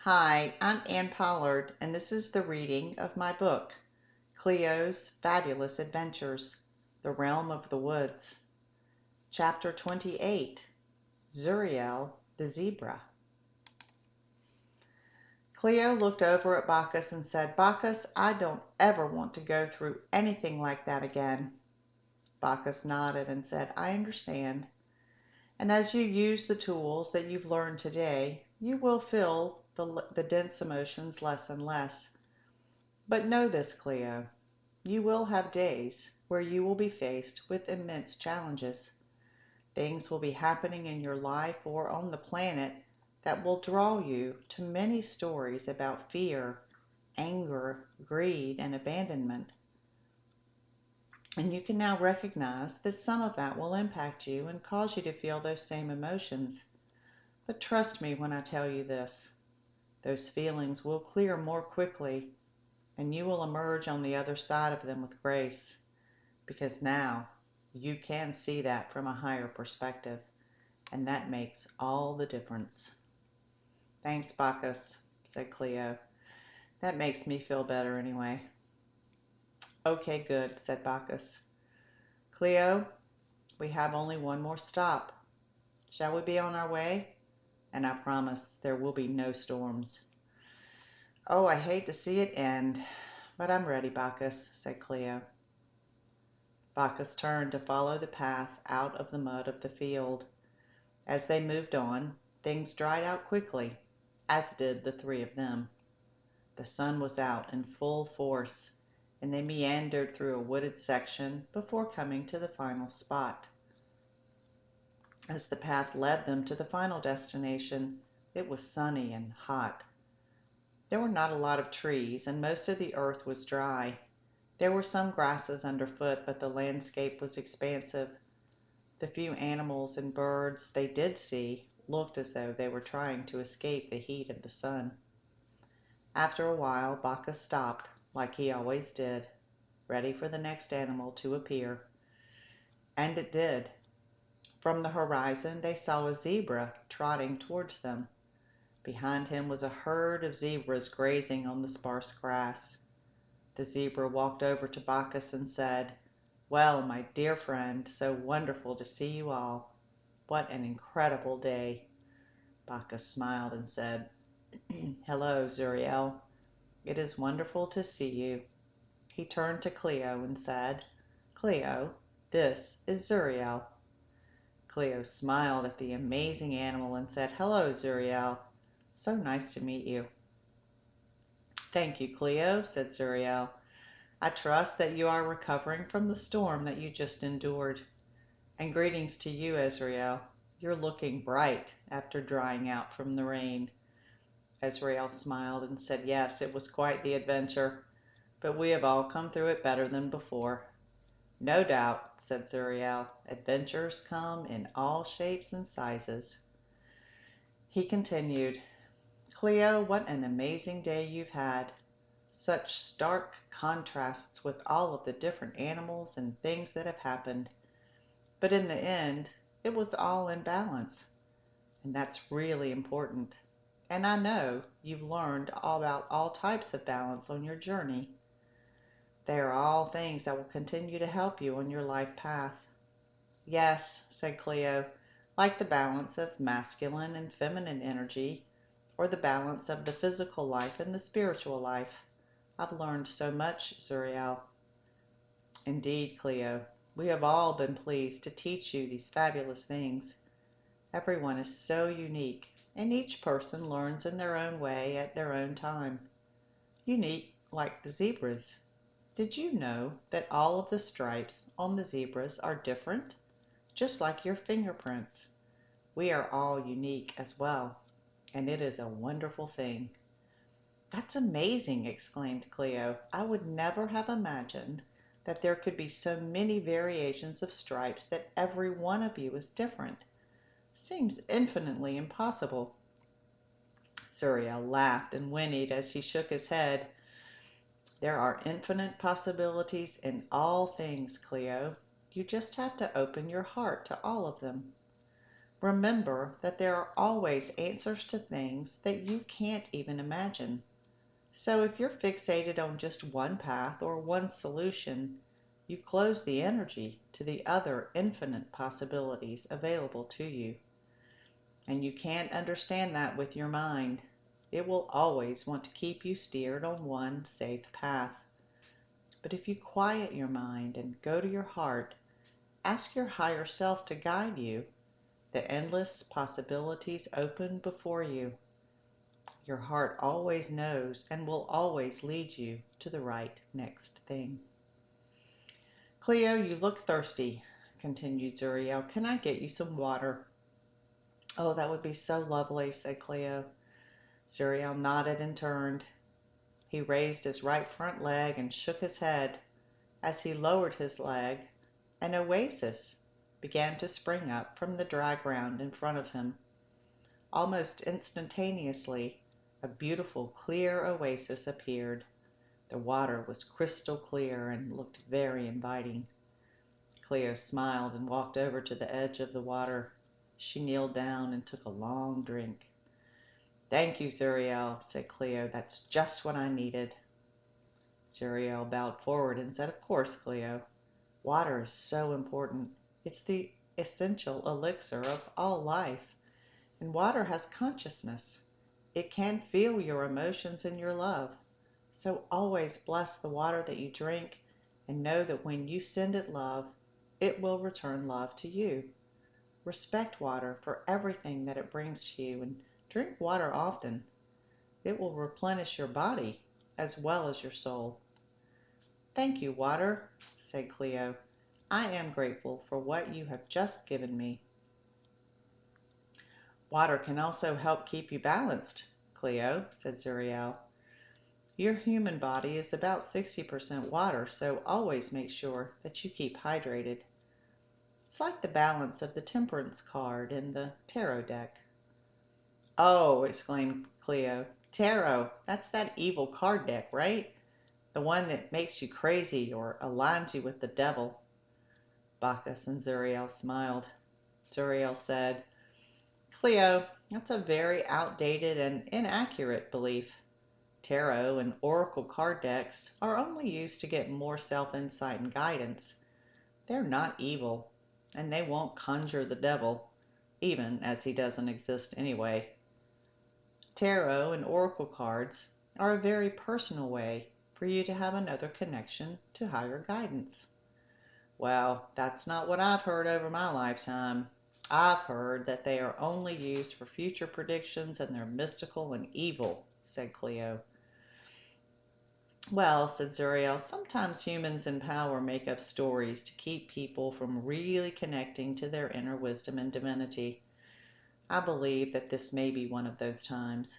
Hi, I'm Anne Pollard, and this is the reading of my book, Cleo's Fabulous Adventures, The Realm of the Woods. Chapter 28, Zuriel the Zebra. Cleo looked over at Bacchus and said, "Bacchus, I don't ever want to go through anything like that again." Bacchus nodded and said, "I understand. And as you use the tools that you've learned today, you will feel the dense emotions less and less. But know this, Cleo, you will have days where you will be faced with immense challenges. Things will be happening in your life or on the planet that will draw you to many stories about fear, anger, greed, and abandonment. And you can now recognize that some of that will impact you and cause you to feel those same emotions. But trust me when I tell you this, those feelings will clear more quickly and you will emerge on the other side of them with grace, because now you can see that from a higher perspective, and that makes all the difference." "Thanks, Bacchus," said Cleo. "That makes me feel better anyway." "Okay, good," said Bacchus. "Cleo, we have only one more stop. Shall we be on our way? And I promise there will be no storms." "Oh, I hate to see it end, but I'm ready, Bacchus," said Cleo. Bacchus turned to follow the path out of the mud of the field. As they moved on, things dried out quickly, as did the three of them. The sun was out in full force, and they meandered through a wooded section before coming to the final spot. As the path led them to the final destination, it was sunny and hot. There were not a lot of trees, and most of the earth was dry. There were some grasses underfoot, but the landscape was expansive. The few animals and birds they did see looked as though they were trying to escape the heat of the sun. After a while, Bacchus stopped, like he always did, ready for the next animal to appear. And it did. From the horizon, they saw a zebra trotting towards them. Behind him was a herd of zebras grazing on the sparse grass. The zebra walked over to Bacchus and said, "Well, my dear friend, so wonderful to see you all. What an incredible day." Bacchus smiled and said, "Hello, Zuriel. It is wonderful to see you." He turned to Cleo and said, "Cleo, this is Zuriel." Cleo smiled at the amazing animal and said, "Hello, Zuriel. So nice to meet you." "Thank you, Cleo," said Zuriel. "I trust that you are recovering from the storm that you just endured. And greetings to you, Azrael. You're looking bright after drying out from the rain." Azrael smiled and said, "Yes, it was quite the adventure, but we have all come through it better than before." "No doubt," said Zuriel. "Adventures come in all shapes and sizes." He continued, "Cleo, what an amazing day you've had. Such stark contrasts with all of the different animals and things that have happened. But in the end, it was all in balance. And that's really important. And I know you've learned all about all types of balance on your journey. They are all things that will continue to help you on your life path." "Yes," said Cleo, "like the balance of masculine and feminine energy, or the balance of the physical life and the spiritual life. I've learned so much, Zuriel." "Indeed, Cleo, we have all been pleased to teach you these fabulous things. Everyone is so unique, and each person learns in their own way at their own time. Unique like the zebras. Did you know that all of the stripes on the zebras are different? Just like your fingerprints. We are all unique as well, and it is a wonderful thing." "That's amazing!" exclaimed Cleo. "I would never have imagined that there could be so many variations of stripes that every one of you is different. Seems infinitely impossible." Zuriel laughed and whinnied as he shook his head. "There are infinite possibilities in all things, Cleo. You just have to open your heart to all of them." Remember that there are always answers to things that you can't even imagine. So if you're fixated on just one path or one solution, you close the energy to the other infinite possibilities available to you. And you can't understand that with your mind. It will always want to keep you steered on one safe path. But if you quiet your mind and go to your heart, ask your higher self to guide you, the endless possibilities open before you. Your heart always knows and will always lead you to the right next thing. Cleo, you look thirsty, continued Zuriel. Can I get you some water? Oh, that would be so lovely, said Cleo. Zuriel nodded and turned. He raised his right front leg and shook his head. As he lowered his leg, an oasis began to spring up from the dry ground in front of him. Almost instantaneously, a beautiful, clear oasis appeared. The water was crystal clear and looked very inviting. Cleo smiled and walked over to the edge of the water. She kneeled down and took a long drink. Thank you, Zuriel, said Cleo. That's just what I needed. Zuriel bowed forward and said, Of course, Cleo. Water is so important. It's the essential elixir of all life. And water has consciousness. It can feel your emotions and your love. So always bless the water that you drink and know that when you send it love, it will return love to you. Respect water for everything that it brings to you and drink water often. It will replenish your body as well as your soul. Thank you, water, said Cleo. I am grateful for what you have just given me. Water can also help keep you balanced, Cleo, said Zuriel. Your human body is about 60% water, so always make sure that you keep hydrated. It's like the balance of the temperance card in the tarot deck. Oh, exclaimed Cleo. Tarot, that's that evil card deck, right? The one that makes you crazy or aligns you with the devil. Bacchus and Zuriel smiled. Zuriel said, Cleo, that's a very outdated and inaccurate belief. Tarot and oracle card decks are only used to get more self-insight and guidance. They're not evil, and they won't conjure the devil, even as he doesn't exist anyway. Tarot and oracle cards are a very personal way for you to have another connection to higher guidance. Well, that's not what I've heard over my lifetime. I've heard that they are only used for future predictions and they're mystical and evil, said Cleo. Well, said Zuriel, sometimes humans in power make up stories to keep people from really connecting to their inner wisdom and divinity. I believe that this may be one of those times.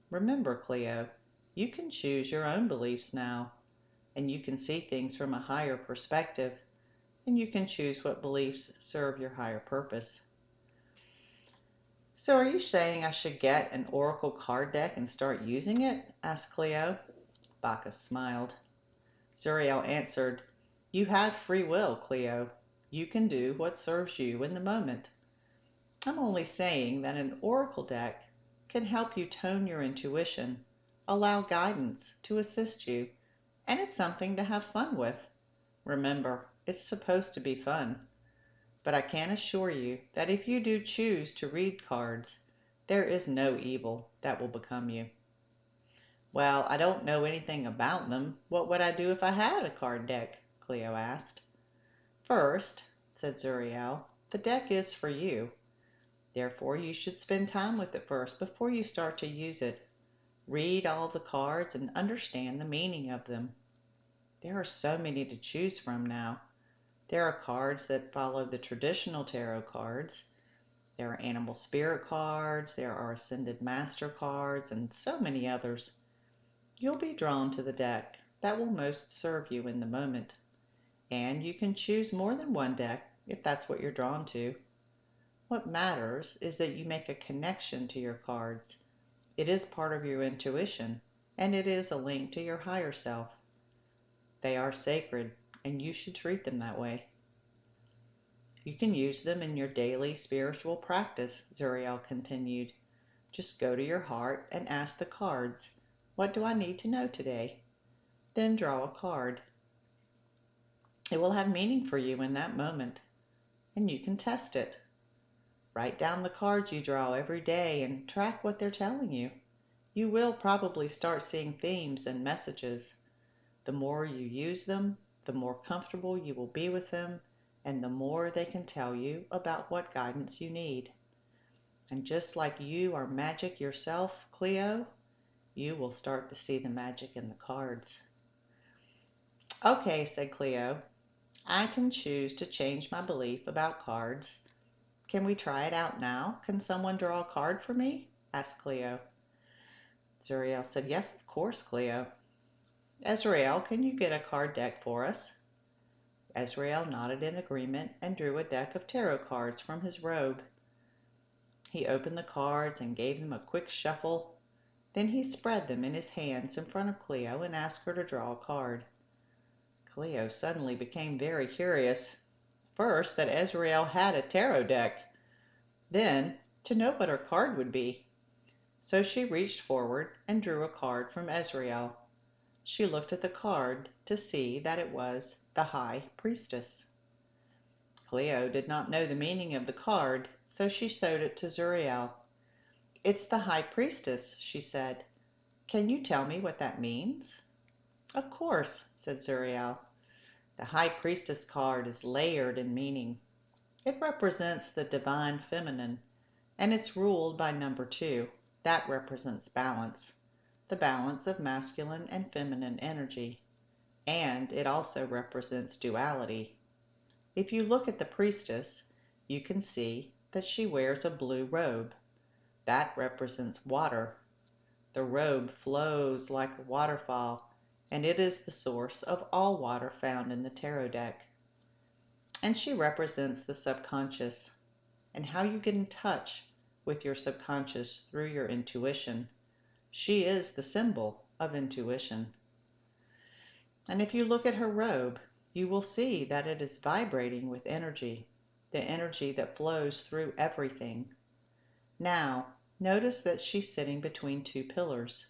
Remember, Cleo, you can choose your own beliefs now, and you can see things from a higher perspective, and you can choose what beliefs serve your higher purpose. So are you saying I should get an oracle card deck and start using it? Asked Cleo. Bacchus smiled. Zuriel answered, You have free will, Cleo. You can do what serves you in the moment. I'm only saying that an oracle deck can help you tone your intuition, allow guidance to assist you, and it's something to have fun with. Remember, it's supposed to be fun. But I can assure you that if you do choose to read cards, there is no evil that will become you. Well, I don't know anything about them. What would I do if I had a card deck? Cleo asked. First, said Zuriel, the deck is for you. Therefore, you should spend time with it first before you start to use it. Read all the cards and understand the meaning of them. There are so many to choose from now. There are cards that follow the traditional tarot cards. There are animal spirit cards, there are ascended master cards, and so many others. You'll be drawn to the deck that will most serve you in the moment. And you can choose more than one deck if that's what you're drawn to. What matters is that you make a connection to your cards. It is part of your intuition, and it is a link to your higher self. They are sacred, and you should treat them that way. You can use them in your daily spiritual practice, Zuriel continued. Just go to your heart and ask the cards, what do I need to know today? Then draw a card. It will have meaning for you in that moment, and you can test it. Write down the cards you draw every day and track what they're telling you. You will probably start seeing themes and messages. The more you use them, the more comfortable you will be with them, and the more they can tell you about what guidance you need. And just like you are magic yourself, Cleo, you will start to see the magic in the cards. Okay, said Cleo. I can choose to change my belief about cards. Can we try it out now? Can someone draw a card for me? Asked Cleo. Zuriel said, yes, of course, Cleo. Ezrael, can you get a card deck for us? Ezrael nodded in agreement and drew a deck of tarot cards from his robe. He opened the cards and gave them a quick shuffle. Then he spread them in his hands in front of Cleo and asked her to draw a card. Cleo suddenly became very curious. First, that Ezrael had a tarot deck. Then, to know what her card would be. So she reached forward and drew a card from Ezrael. She looked at the card to see that it was the High Priestess. Cleo did not know the meaning of the card, so she showed it to Zuriel. It's the High Priestess, she said. Can you tell me what that means? Of course, said Zuriel. The High Priestess card is layered in meaning. It represents the divine feminine, and it's ruled by number 2. That represents balance, the balance of masculine and feminine energy. And it also represents duality. If you look at the priestess, you can see that she wears a blue robe. That represents water. The robe flows like a waterfall, and it is the source of all water found in the tarot deck. And she represents the subconscious, and how you get in touch with your subconscious through your intuition. She is the symbol of intuition. And if you look at her robe, you will see that it is vibrating with energy, the energy that flows through everything. Now, notice that she's sitting between 2 pillars.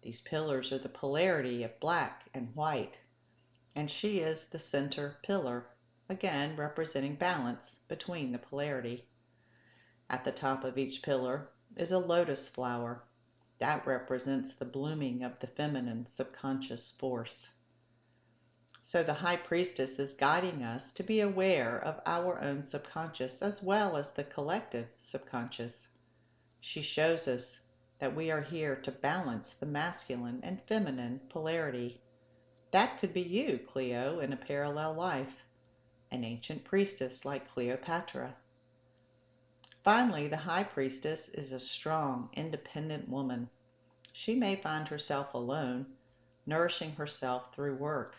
These pillars are the polarity of black and white, and she is the center pillar, again representing balance between the polarity. At the top of each pillar is a lotus flower. That represents the blooming of the feminine subconscious force. So the High Priestess is guiding us to be aware of our own subconscious as well as the collective subconscious. She shows us that we are here to balance the masculine and feminine polarity. That could be you, Cleo, in a parallel life, an ancient priestess like Cleopatra. Finally, the High Priestess is a strong, independent woman. She may find herself alone, nourishing herself through work,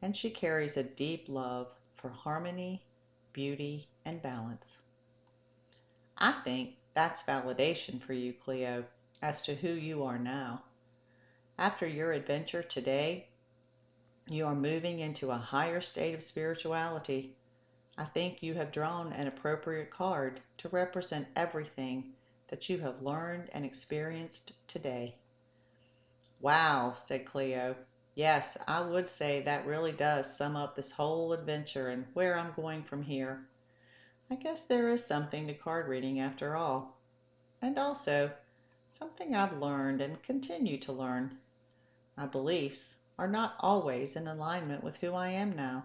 and she carries a deep love for harmony, beauty, and balance. I think that's validation for you, Cleo, as to who you are now. After your adventure today, you are moving into a higher state of spirituality. I think you have drawn an appropriate card to represent everything that you have learned and experienced today. Wow, said Cleo. Yes, I would say that really does sum up this whole adventure and where I'm going from here. I guess there is something to card reading after all. And also, something I've learned and continue to learn. My beliefs are not always in alignment with who I am now.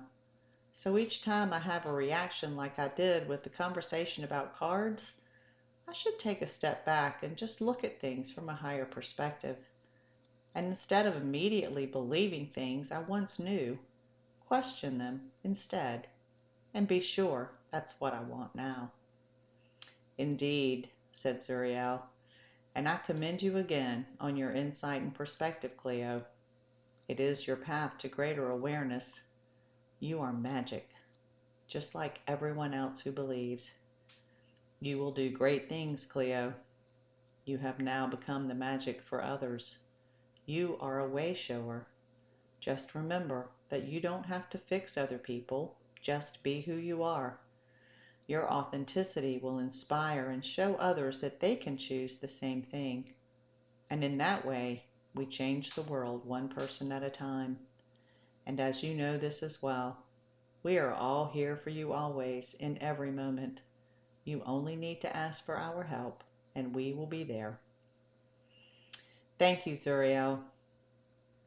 So each time I have a reaction like I did with the conversation about cards, I should take a step back and just look at things from a higher perspective. And instead of immediately believing things I once knew, question them instead, and be sure that's what I want now. Indeed, said Zuriel, and I commend you again on your insight and perspective, Cleo. It is your path to greater awareness. You are magic, just like everyone else who believes. You will do great things, Cleo. You have now become the magic for others. You are a way shower. Just remember that you don't have to fix other people. Just be who you are. Your authenticity will inspire and show others that they can choose the same thing. And in that way, we change the world one person at a time. And as you know this as well, we are all here for you always, in every moment. You only need to ask for our help, and we will be there. Thank you, Zuriel.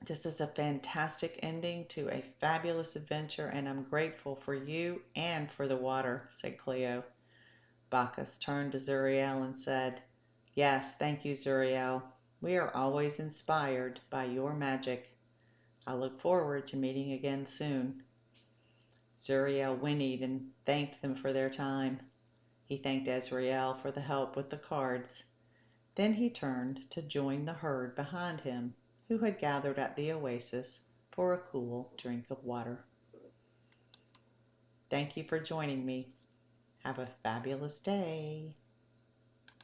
This is a fantastic ending to a fabulous adventure, and I'm grateful for you and for the water, said Cleo. Bacchus turned to Zuriel and said, Yes, thank you, Zuriel. We are always inspired by your magic. I look forward to meeting again soon. Zuriel whinnied and thanked them for their time. He thanked Azrael for the help with the cards. Then he turned to join the herd behind him, who had gathered at the oasis for a cool drink of water. Thank you for joining me. Have a fabulous day.